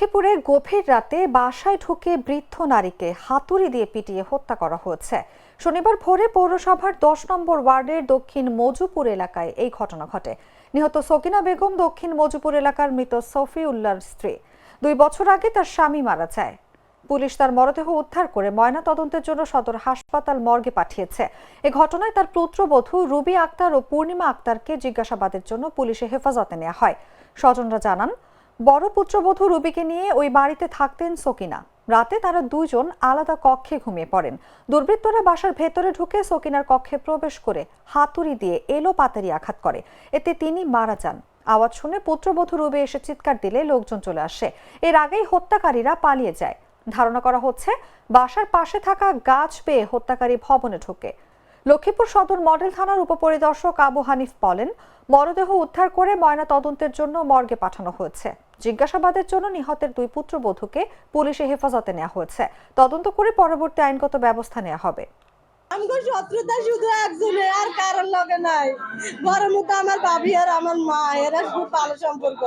লক্ষ্মীপুরে গভীর রাতে বাসায় ঢুকে বৃদ্ধ নারীকে হাতুড়ি দিয়ে পিটিয়ে হত্যা করা হয়েছে। শনিবার ভোরে পৌরসভার 10 নম্বর ওয়ার্ডের দক্ষিণ মজুপুর এলাকায় এই ঘটনা ঘটে। নিহত সকিনা বেগম দক্ষিণ মজুপুর এলাকার মৃত সফিউল্লাহর স্ত্রী। 2 বছর আগে তার স্বামী মারা যায়। পুলিশ তার মরদেহ উদ্ধার করে ময়না তদন্তের জন্য সদর হাসপাতাল মর্গে পাঠিয়েছে। এই ঘটনায় তার পুত্রবধূ রুবি আক্তার ও পূর্ণিমা আক্তারকে জিজ্ঞাসাবাদের জন্য পুলিশে হেফাজতে নেওয়া হয়। স্বজনরা জানান, বড় পুত্রবধূ রুবিকে নিয়ে ওই বাড়িতে থাকতেন সকিনা। রাতে তারা দুজন আলাদা কক্ষে ঘুমিয়ে পড়েন। দুর্বৃত্তরা বাসার ভেতরে ঢুকে সকিনার কক্ষে প্রবেশ করে হাতুড়ি দিয়ে এলোপাতাড়ি আঘাত করে। এতে তিনি মারা যান। আওয়াজ শুনে পুত্রবধূ রুবি এসে চিৎকার দিলে লোকজন চলে আসে। এর আগেই হত্যাকারীরা পালিয়ে যায়। ধারণা করা হচ্ছে বাসার পাশে থাকা গাছ বেয়ে হত্যাকারী ভবনে ঢোকে। লক্ষ্মীপুর সদর মডেল থানার উপপরিদর্শক আবু হানিফ বলেন, মরদেহ উদ্ধার করে ময়না তদন্তের জন্য মর্গে পাঠানো হয়েছে। জিজ্ঞাসাবাদের জন্য নিহতের 2 পুত্রবধূকে পুলিশে হেফাজতে নেওয়া হয়েছে। তদন্ত করে পরবর্তী আইনগত ব্যবস্থা নেওয়া হবে। আমার শত্রুতা শুধু একজনে, আর কারোর লগে নাই। ঘরের মধ্যে আমার ভাবি আর আমার মা, এরা খুব ভালো সম্পর্ক।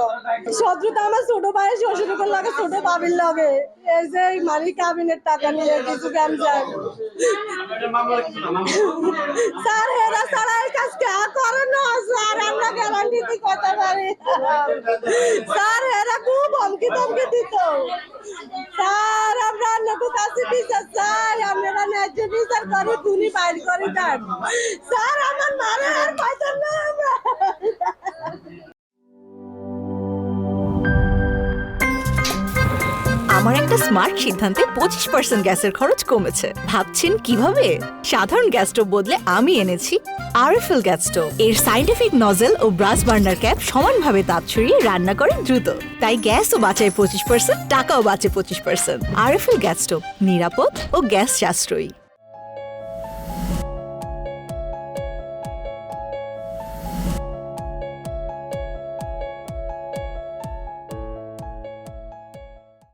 শত্রুতা আমার ছোট ভাইয়ের শ্বশুরের লগে, ছোট ভাবির লগে। এই যে মালিক কাবিনের টাকা নিয়ে কিছু গান যায়। স্যার এরা ছাড়া এই কাজ কে করে না স্যার, আমরা গ্যারান্টি দিতে কথা পারি। স্যার এরা খুব হুমকি ধমকি দিত। স্যার আমরা লোক কাছে বিচার চাই, আমরা ন্যায্য বিচার করি, খুনি বাইর করি দেন। স্যার আমার মারে আর পাইতেন না আমরা। আমার একটা স্মার্ট সিদ্ধান্তে 25% গ্যাসের খরচ কমেছে। ভাবছেন কিভাবে? সাধারণ গ্যাস স্টোভ বদলে আমি এনেছি আরএফএল গ্যাস স্টোভ। এর সাইন্টিফিক নজল ও ব্রাস বার্নার ক্যাপ সমানভাবে তাপ ছড়িয়ে রান্না করে দ্রুত। তাই গ্যাসও বাঁচায় 25%, টাকাও বাঁচে 25%। আরএফএল গ্যাস স্টোভ নিরাপদ ও গ্যাস সাশ্রয়ী।